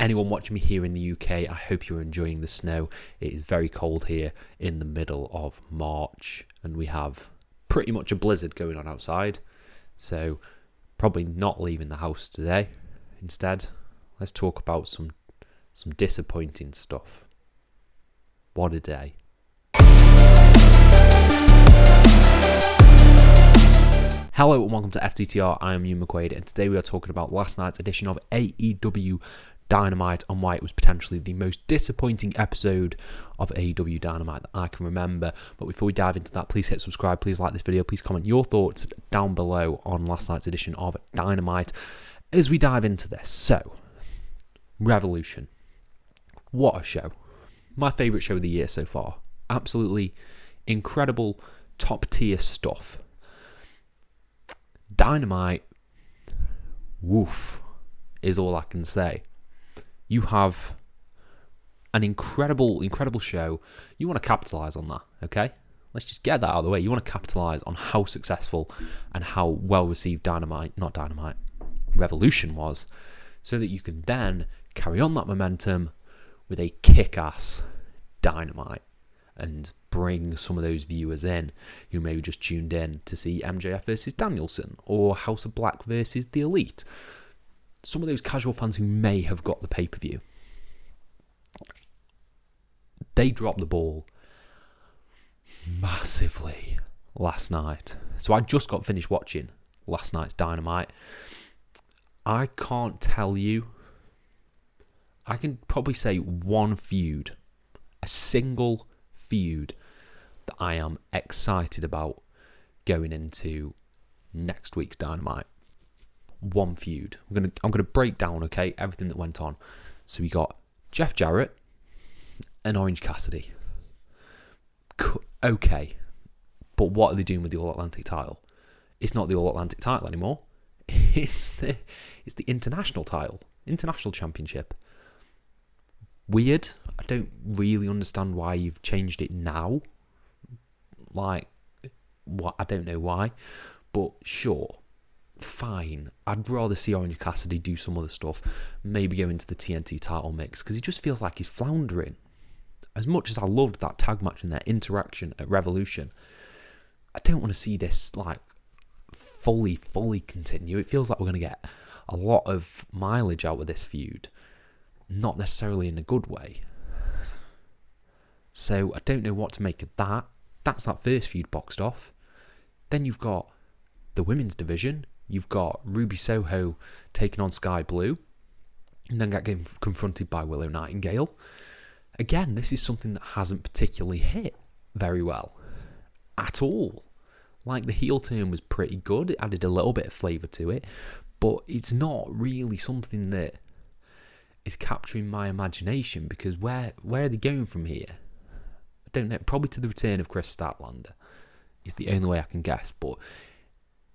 anyone watching me here in the UK, I hope you're enjoying the snow. It is very cold here in the middle of March, and we have pretty much a blizzard going on outside. So probably not leaving the house today. Instead, let's talk about some disappointing stuff. What a day. Hello and welcome to FTTR, I am Hugh McQuaid, and today we are talking about last night's edition of AEW Dynamite and why it was potentially the most disappointing episode of AEW Dynamite that I can remember. But before we dive into that, please hit subscribe, please like this video, please comment your thoughts down below on last night's edition of Dynamite as we dive into this. So, Revolution. What a show. My favourite show of the year so far. Absolutely incredible, top tier stuff. Dynamite, woof, is all I can say. You have an incredible show. You want to capitalise on that, okay? Let's just get that out of the way. You want to capitalise on how successful and how well received Revolution was, so that you can then carry on that momentum with a kick-ass Dynamite and bring some of those viewers in who maybe just tuned in to see MJF versus Danielson or House of Black versus The Elite. Some of those casual fans who may have got the pay-per-view. They dropped the ball massively last night. So I just got finished watching last night's Dynamite. I can't tell you. I can probably say one feud, a single feud that I am excited about going into next week's Dynamite. One feud. I'm gonna break down, okay, everything that went on. So we got Jeff Jarrett and Orange Cassidy. Okay, but what are they doing with the All Atlantic title? It's not the All Atlantic title anymore. It's the international title, international championship. Weird. I don't really understand why you've changed it now. Like, what? I don't know why, but sure, fine. I'd rather see Orange Cassidy do some other stuff. Maybe go into the TNT title mix, because he just feels like he's floundering. As much as I loved that tag match and their interaction at Revolution, I don't want to see this like fully continue. It feels like we're going to get a lot of mileage out of this feud. Not necessarily in a good way. So I don't know what to make of that. That's that first feud boxed off. Then you've got the women's division. You've got Ruby Soho taking on Sky Blue. And then getting confronted by Willow Nightingale. Again, this is something that hasn't particularly hit very well. At all. Like, the heel turn was pretty good. It added a little bit of flavour to it. But it's not really something that is capturing my imagination, because where are they going from here? I don't know. Probably to the return of Chris Statlander is the only way I can guess. But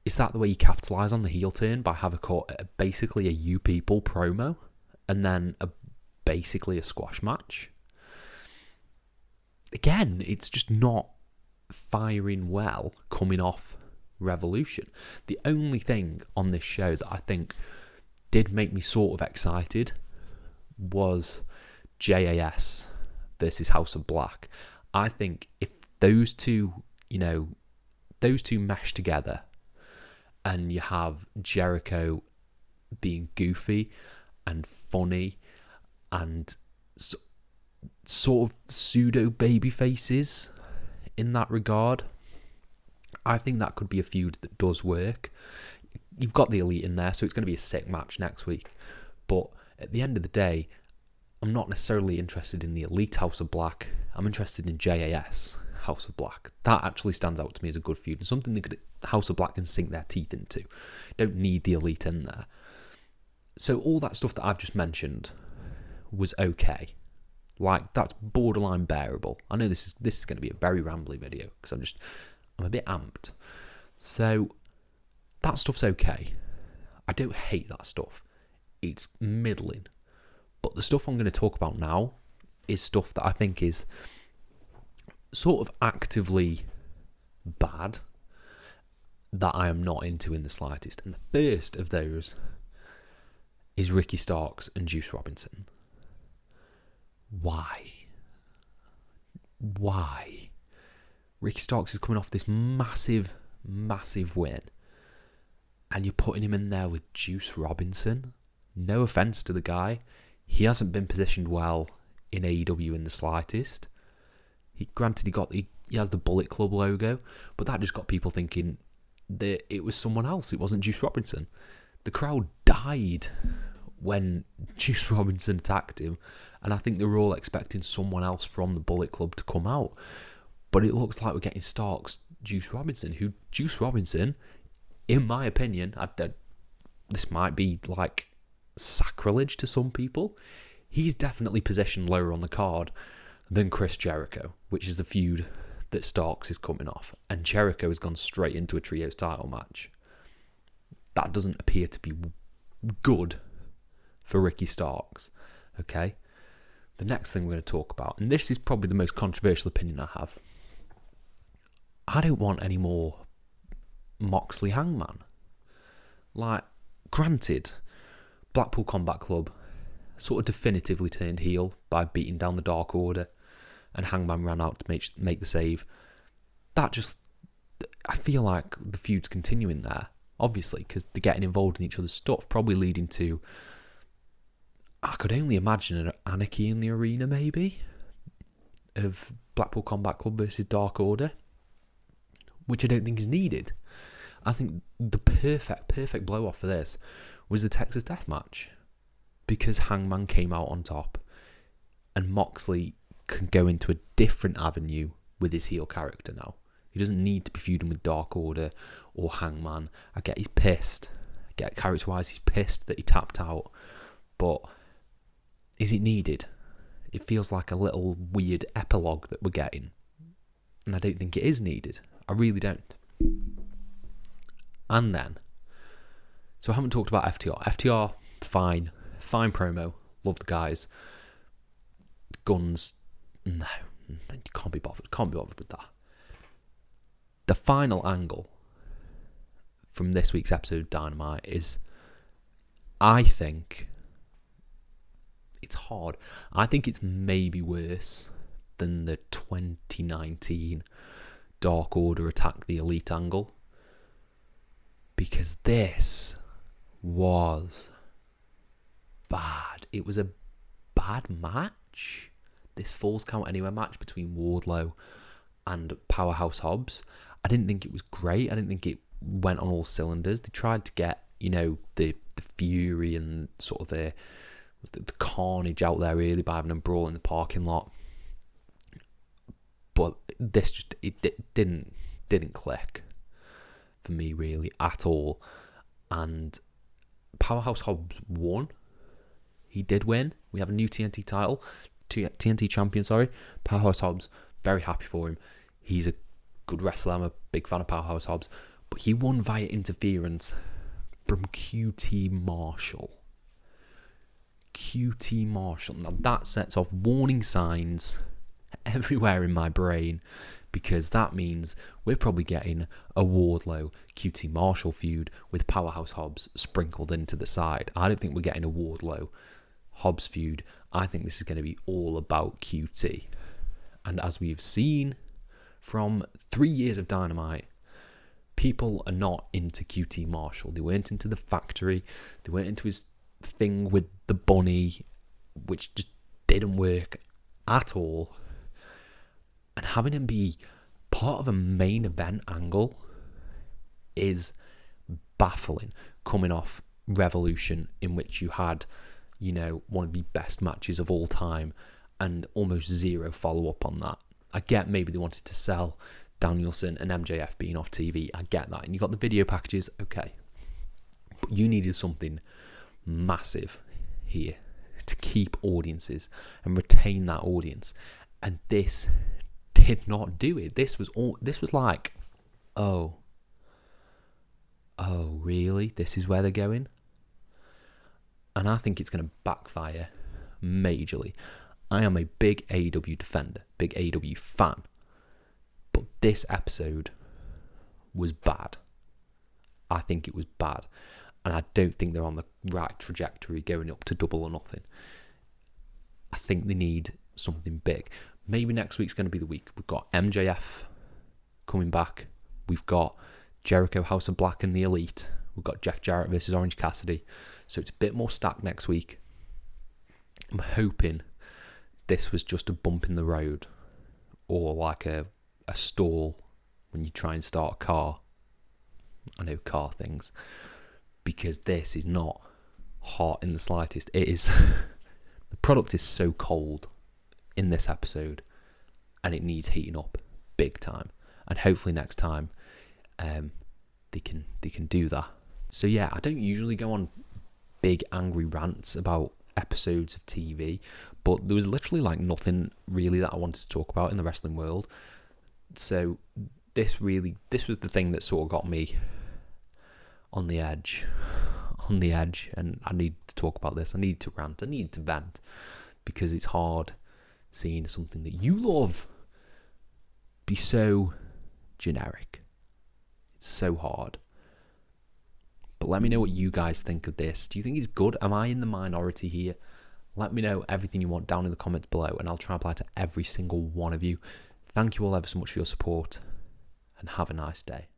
is that the way you capitalise on the heel turn, by having basically a You People promo and then basically a squash match? Again, it's just not firing well coming off Revolution. The only thing on this show that I think did make me sort of excited was JAS versus House of Black. I think if those two mesh together, and you have Jericho being goofy and funny and sort of pseudo baby faces in that regard, I think that could be a feud that does work. You've got the Elite in there, so it's going to be a sick match next week. But at the end of the day, I'm not necessarily interested in the Elite House of Black. I'm interested in JAS House of Black. That actually stands out to me as a good feud, and something that House of Black can sink their teeth into. Don't need the Elite in there. So all that stuff that I've just mentioned was okay. Like, that's borderline bearable. I know this is going to be a very rambly video, because I'm a bit amped. So that stuff's okay. I don't hate that stuff. It's middling. But the stuff I'm going to talk about now is stuff that I think is sort of actively bad, that I am not into in the slightest. And the first of those is Ricky Starks and Juice Robinson. Why? Ricky Starks is coming off this massive win, and you're putting him in there with Juice Robinson. No offense to the guy, he hasn't been positioned well in AEW in the slightest. He has the Bullet Club logo, but that just got people thinking that it was someone else. It wasn't Juice Robinson. The crowd died when Juice Robinson attacked him, and I think they were all expecting someone else from the Bullet Club to come out. But it looks like we're getting Starks, Juice Robinson, in my opinion, this might be like sacrilege to some people, he's definitely positioned lower on the card than Chris Jericho, which is the feud that Starks is coming off. And Jericho has gone straight into a trios title match. That doesn't appear to be good for Ricky Starks. Okay? The next thing we're going to talk about, and this is probably the most controversial opinion I have. I don't want any more Moxley Hangman. Like, granted, Blackpool Combat Club sort of definitively turned heel by beating down the Dark Order, and Hangman ran out to make the save. I feel like the feud's continuing there, obviously, because they're getting involved in each other's stuff, probably leading to, I could only imagine an anarchy in the arena, maybe, of Blackpool Combat Club versus Dark Order, which I don't think is needed. I think the perfect blow-off for this was the Texas Death Match, because Hangman came out on top, and Moxley can go into a different avenue with his heel character now. He doesn't need to be feuding with Dark Order or Hangman. I get he's pissed. I get character-wise he's pissed that he tapped out, but is it needed? It feels like a little weird epilogue that we're getting, and I don't think it is needed. I really don't. And then, so I haven't talked about FTR. FTR, fine promo, love the guys. Guns, no, you can't be bothered with that. The final angle from this week's episode of Dynamite is, I think, it's hard. I think it's maybe worse than the 2019 Dark Order Attack the Elite angle, because this was bad. It was a bad match. This Falls Count Anywhere match between Wardlow and Powerhouse Hobbs. I didn't think it was great. I didn't think it went on all cylinders. They tried to get, the fury and sort of the carnage out there really by having them brawl in the parking lot. But this just it didn't click for me really at all. And Powerhouse Hobbs won. He did win. We have a new TNT title, TNT champion. Powerhouse Hobbs. Very happy for him. He's a good wrestler. I'm a big fan of Powerhouse Hobbs. But he won via interference from QT Marshall. QT Marshall. Now that sets off warning signs everywhere in my brain, because that means we're probably getting a Wardlow QT Marshall feud with Powerhouse Hobbs sprinkled into the side. I don't think we're getting a Wardlow Hobbs feud. I think this is going to be all about QT. And as we've seen from 3 years of Dynamite, people are not into QT Marshall. They weren't into the factory. They weren't into his thing with the bunny, which just didn't work at all. And having him be part of a main event angle is baffling, coming off Revolution, in which you had, one of the best matches of all time and almost zero follow-up on that. I get maybe they wanted to sell Danielson and MJF being off TV. I get that. And you got the video packages, okay. But you needed something massive here to keep audiences and retain that audience. And this did not do it. This was like, oh really? This is where they're going? And I think it's going to backfire majorly. I am a big AEW defender, big AEW fan. But this episode was bad. I think it was bad. And I don't think they're on the right trajectory going up to Double or Nothing. I think they need something big. Maybe next week's going to be the week. We've got MJF coming back. We've got Jericho, House of Black and the Elite. We've got Jeff Jarrett versus Orange Cassidy. So it's a bit more stacked next week. I'm hoping this was just a bump in the road, or like a stall when you try and start a car. I know car things. Because this is not hot in the slightest. It is. The product is so cold in this episode, and it needs heating up big time. And hopefully next time they can do that. So yeah, I don't usually go on big angry rants about episodes of TV, but there was literally like nothing really that I wanted to talk about in the wrestling world. So this was the thing that sort of got me on the edge, and I need to talk about this. I need to rant, I need to vent, because it's hard seeing something that you love be so generic. It's so hard. But let me know what you guys think of this. Do you think it's good? Am I in the minority here? Let me know everything you want down in the comments below, and I'll try and reply to every single one of you. Thank you all ever so much for your support, and have a nice day.